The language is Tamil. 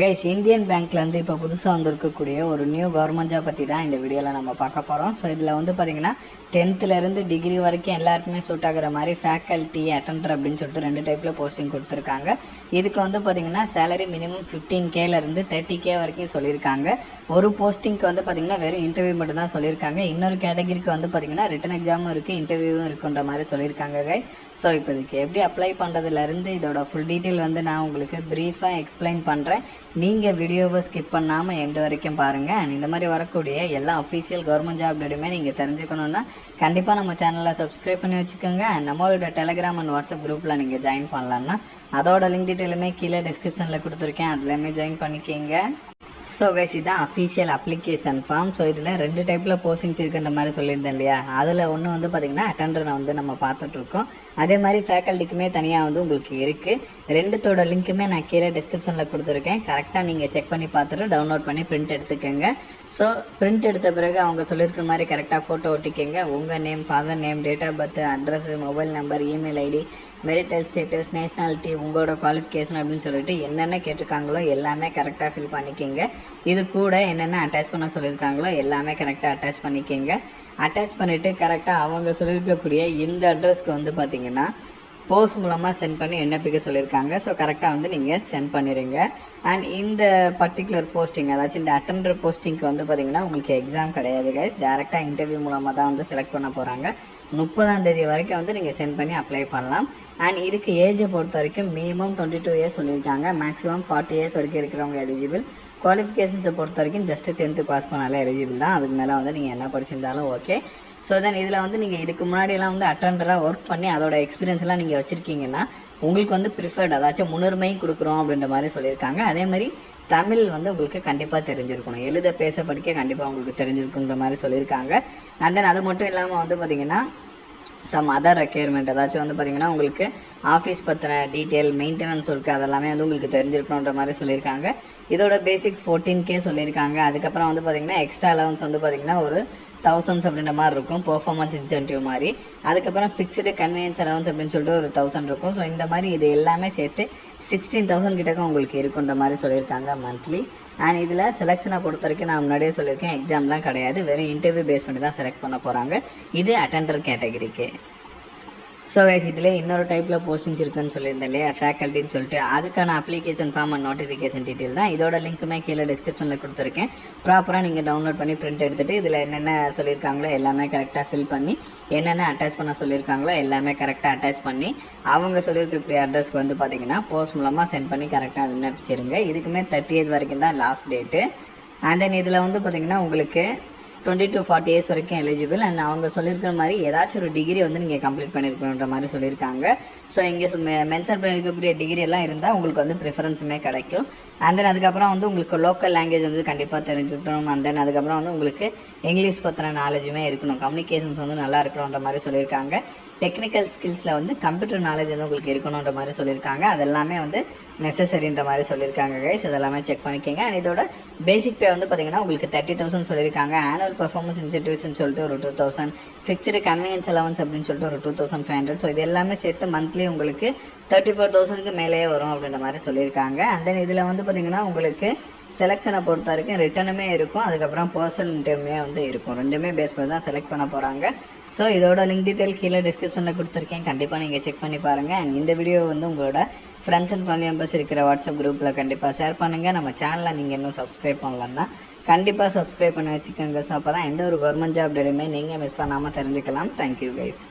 கைஸ், இந்தியன் பேங்க்லேருந்து இப்போ புதுசாக வந்திருக்கக்கூடிய ஒரு நியூ கவர்மெண்ட் ஜாப் பற்றி தான் இந்த வீடியோவில் நம்ம பார்க்க போகிறோம். ஸோ இதில் வந்து பார்த்திங்கன்னா 10th டிகிரி வரைக்கும் எல்லாருக்குமே சூட் ஆகிற மாதிரி ஃபேக்கல்ட்டி அட்டெண்டர் அப்படின்னு சொல்லிட்டு 2 டைப்பில் போஸ்டிங் கொடுத்துருக்காங்க. இதுக்கு வந்து பார்த்திங்கன்னா சேலரி மினிமம் 15Kலேருந்து 30K வரைக்கும் சொல்லியிருக்காங்க. ஒரு போஸ்டிங்க்கு வந்து பார்த்திங்கன்னா வெறும் இன்டர்வியூ மட்டும் தான் சொல்லியிருக்காங்க. இன்னொரு கேட்டகிரிக்கு வந்து பார்த்திங்கன்னா ரிட்டன் எக்ஸாமும் இருக்குது, இன்டர்வியூவும் இருக்குன்ற மாதிரி சொல்லியிருக்காங்க கைஸ். ஸோ இப்போ இதுக்கு எப்படி அப்ளை பண்ணுறதுலேருந்து இதோட ஃபுல் டீட்டெயில் வந்து நான் உங்களுக்கு ப்ரீஃபாக எக்ஸ்பிளைன் பண்ணுறேன். நீங்கள் வீடியோவை ஸ்கிப் பண்ணாமல் எண்டு வரைக்கும் பாருங்கள். அண்ட் இந்த மாதிரி வரக்கூடிய எல்லா அஃபீஷியல் கவர்மெண்ட் ஜாப் டேட்டுமே நீங்கள் தெரிஞ்சுக்கணுன்னா கண்டிப்பாக நம்ம சேனலில் சப்ஸ்கிரைப் பண்ணி வச்சுக்கோங்க. அண்ட் நம்மளோட டெலிகிராம் அண்ட் வாட்ஸ்அப் குரூப்பில் நீங்கள் ஜாயின் பண்ணலான்னா அதோட லிங்க் டீட்டெயிலுமே கீழே டிஸ்கிரிப்ஷனில் கொடுத்துருக்கேன், அதுலேயுமே ஜாயின் பண்ணிக்கிங்க. ஸோ கைஸ், இதுதான் அஃபீஷியல் அப்ளிகேஷன் ஃபார்ம். ஸோ இதில் 2 டைப்பில் போஸ்டிங்ஸ் இருக்குன்ற மாதிரி சொல்லியிருந்தேன் இல்லையா? அதில் ஒன்று வந்து பார்த்திங்கன்னா அட்டெண்டரை வந்து நம்ம பார்த்துட்ருக்கோம். அதே மாதிரி ஃபேக்கல்ட்டிக்குமே தனியாக வந்து உங்களுக்கு இருக்குது. 2தோட லிங்க்குமே நான் கீழே டிஸ்கிரிப்ஷனில் கொடுத்துருக்கேன். கரெக்டாக நீங்கள் செக் பண்ணி பார்த்துட்டு டவுன்லோட் பண்ணி பிரிண்ட் எடுத்துக்கோங்க. ஸோ பிரிண்ட் எடுத்த பிறகு அவங்க சொல்லியிருக்கிற மாதிரி கரெக்டாக ஃபோட்டோ ஒட்டிக்கோங்க. உங்கள் name, father name, date of birth, address, mobile number, email ID, marital status, nationality, உங்களோட குவாலிஃபிகேஷன் அப்படின்னு சொல்லிட்டு என்னென்ன கேட்டிருக்காங்களோ எல்லாமே கரெக்டாக ஃபில் பண்ணிக்கோங்க. இது கூட என்னென்ன அட்டாச் பண்ண சொல்லியிருக்காங்களோ எல்லாமே கரெக்டாக அட்டாச் பண்ணிக்கோங்க. அட்டாச் பண்ணிவிட்டு கரெக்டாக அவங்க சொல்லியிருக்கக்கூடிய இந்த அட்ரஸ்க்கு வந்து பார்த்திங்கன்னா போஸ்ட் மூலமாக சென்ட் பண்ணி விண்ணப்பிக்க சொல்லியிருக்காங்க. ஸோ கரெக்டாக வந்து நீங்கள் சென்ட் பண்ணிடுங்க. அண்ட் இந்த பர்டிகுலர் போஸ்டிங், அதாச்சும் இந்த அட்டெண்டர் போஸ்டிங்க்கு வந்து பார்த்திங்கன்னா உங்களுக்கு எக்ஸாம் கிடையாது கைஸ். டேரெக்டாக இன்டர்வியூ மூலமாக தான் வந்து செலக்ட் பண்ண போகிறாங்க. 30ஆம் தேதி வரைக்கும் வந்து நீங்கள் சென்ட் பண்ணி அப்ளை பண்ணலாம். அண்ட் இதுக்கு ஏஜை பொறுத்த வரைக்கும் மினிமம் 22 இயர்ஸ் சொல்லியிருக்காங்க. மேக்ஸிமம் 40 இயர்ஸ் வரைக்கும் இருக்கிறவங்க எலிஜிபிள். குவாலிஃபிகேஷன்ஸை பொறுத்த வரைக்கும் ஜஸ்ட் 10th பாஸ் பண்ணாலே எலிஜிபிள் தான். அதுக்கு மேலே வந்து நீங்கள் என்ன படிச்சிருந்தாலும் ஓகே. ஸோ தென் இதில் வந்து நீங்கள் இதுக்கு முன்னாடியெல்லாம் வந்து அட்டெண்டராக ஒர்க் பண்ணி அதோட எக்ஸ்பீரியன்ஸ்லாம் நீங்கள் வச்சுருக்கீங்கன்னா உங்களுக்கு வந்து ப்ரிஃபர்ட், அதாச்சும் முன்னுரிமையும் கொடுக்குறோம் அப்படின்ற மாதிரி சொல்லியிருக்காங்க. அதே மாதிரி தமிழ் வந்து உங்களுக்கு கண்டிப்பாக தெரிஞ்சிருக்கணும், எழுத பேச படிக்க கண்டிப்பாக உங்களுக்கு தெரிஞ்சிருக்குன்ற மாதிரி சொல்லியிருக்காங்க. அண்ட் தென் அது மட்டும் இல்லாமல் வந்து பார்த்திங்கன்னா சம் அதர் ரெக்யர்மெண்ட், ஏதாச்சும் வந்து பார்த்திங்கன்னா உங்களுக்கு ஆஃபீஸ் பற்றின டீட்டெயில், மெயின்டெனன்ஸ் இருக்குது, அதெல்லாமே வந்து உங்களுக்கு தெரிஞ்சிருக்கணுன்ற மாதிரி சொல்லியிருக்காங்க. இதோட பேசிக்ஸ் 14K சொல்லியிருக்காங்க. அதுக்கப்புறம் வந்து பார்த்திங்கன்னா எக்ஸ்ட்ரா அலவன்ஸ் வந்து பார்த்திங்கன்னா ஒரு 1000 அப்படின்ற மாதிரி இருக்கும், பெர்ஃபார்மன்ஸ் இன்சென்டிவ் மாதிரி. அதுக்கப்புறம் ஃபிக்ஸ்டு கன்வீனியன்ஸ் அலவன்ஸ் அப்படின்னு சொல்லிட்டு ஒரு 1000 இருக்கும். ஸோ இந்த மாதிரி இது எல்லாமே சேர்த்து 16,000 கிட்டக்க உங்களுக்கு இருக்குன்ற மாதிரி சொல்லியிருக்காங்க மந்த்லி. அண்ட் இதில் செலெக்ஷனை பொறுத்த வரைக்கும் நான் முன்னாடியே சொல்லியிருக்கேன், எக்ஸாம்லாம் கிடையாது, வெறும் இன்டர்வியூ பேஸ் பண்ணி தான் செலக்ட் பண்ண போகிறாங்க. இது அட்டெண்டர் கேட்டகரிக்கு. ஸோ இதில் இன்னொரு டைப்பில் போஸ்டிங்ஸ் இருக்குன்னு சொல்லியிருந்தேன் இல்லையா, ஃபேக்கல்ட்டின்னு சொல்லிட்டு, அதுக்கான application form and notification detail தான். இதோட லிங்க்குமே கீழே டிஸ்கிரிப்ஷனில் கொடுத்துருக்கேன். ப்ராப்பராக நீங்கள் டவுன்லோட் பண்ணி பிரிண்ட் எடுத்துகிட்டு இதில் என்னென்ன சொல்லியிருக்காங்களோ எல்லாமே கரெக்டாக ஃபில் பண்ணி, என்னென்ன அட்டாச் பண்ண சொல்லியிருக்காங்களோ எல்லாமே கரெக்டாக அட்டாச் பண்ணி அவங்க சொல்லியிருக்கக்கூடிய அட்ரஸ்க்கு வந்து பார்த்திங்கன்னா போஸ்ட் மூலமாக சென்ட் பண்ணி கரெக்டாக விண்ணப்பிச்சிருங்க. இதுக்குமே 30th வரைக்கும் தான் லாஸ்ட் டேட்டு. அண்ட் தென் இதில் வந்து பார்த்திங்கன்னா உங்களுக்கு 20 to 40 இயர்ஸ் வரைக்கும் எலிஜிபிள். அண்ட் அவங்க சொல்லியிருக்கிற மாதிரி ஏதாச்சும் ஒரு டிகிரி வந்து நீங்கள் கம்ப்ளீட் பண்ணியிருக்கணுன்ற மாதிரி சொல்லியிருக்காங்க. ஸோ இங்கே மென்ஷன் பண்ணியிருக்கக்கூடிய டிகிரி எல்லாம் இருந்தால் உங்களுக்கு வந்து ப்ரிஃபரன்ஸுமே கிடைக்கும். அண்ட் தென் அதுக்கப்புறம் வந்து உங்களுக்கு லோக்கல் லாங்குவேஜ் வந்து கண்டிப்பாக தெரிஞ்சுக்கணும். அண்ட் தென் அதுக்கப்புறம் வந்து உங்களுக்கு இங்கிலீஷ் பற்றின நாலேஜுமே இருக்கணும், கம்யூனிகேஷன்ஸ் வந்து நல்லா இருக்கணுன்ற மாதிரி சொல்லியிருக்காங்க. டெக்னிக்கல் ஸ்கில்ஸில் வந்து கம்ப்யூட்டர் நாலேஜ் வந்து உங்களுக்கு இருக்கணுன்ற மாதிரி சொல்லியிருக்காங்க. அதெல்லாமே வந்து நெசசரின்ற மாதிரி சொல்லியிருக்காங்க கைஸ். அதெல்லாமே செக் பண்ணிக்கோங்க. அண்ட் இதோட பேசிக் பே வந்து பார்த்திங்கன்னா உங்களுக்கு 30,000 சொல்லியிருக்காங்க. ஆனுவல் பர்ஃபார்மன்ஸ் இன்சென்டிவ்ஸ்னு சொல்லிட்டு ஒரு 2,000, ஃபிக்ஸ்டு கன்வீனியன்ஸ் அலவன்ஸ் அப்படின்னு சொல்லிட்டு ஒரு 2,500. ஸோ இது எல்லாமே சேர்த்து மந்த்லி உங்களுக்கு 34,000க்கு மேலேயே வரும் அப்படின்ற மாதிரி சொல்லியிருக்காங்க. அண்ட் தென் இதில் வந்து பார்த்திங்கன்னா உங்களுக்கு செலெக்ஷனை பொறுத்த வரைக்கும் ரிட்டனுமே இருக்கும், அதுக்கப்புறம் பர்சனல் இன்டர்வியூமே வந்து இருக்கும். 2மே பேஸ் பண்ணி தான் செலக்ட் பண்ண போகிறாங்க. ஸோ இதோட லிங்க் டீட்டெயில் கீழே டிஸ்கிரிப்ஷனில் கொடுத்துருக்கேன், கண்டிப்பாக நீங்கள் செக் பண்ணி பாருங்கள். அண்ட் இந்த வீடியோ வந்து உங்களோட ஃப்ரெண்ட்ஸ் அண்ட் ஃபேமிலி மெம்பர்ஸ் இருக்கிற வாட்ஸ்அப் குரூப்பில் கண்டிப்பாக ஷேர் பண்ணுங்கள். நம்ம சேனலில் நீங்கள் இன்னும் சப்ஸ்கிரைப் பண்ணலன்னா கண்டிப்பாக சப்ஸ்கிரைப் பண்ணி வச்சுக்கோங்க. ஸோ அப்போ தான் எந்த ஒரு கவர்மெண்ட் ஜாப் டேட்டுமே நீங்கள் மிஸ் பண்ணாமல் தெரிஞ்சுக்கலாம். Thank you guys.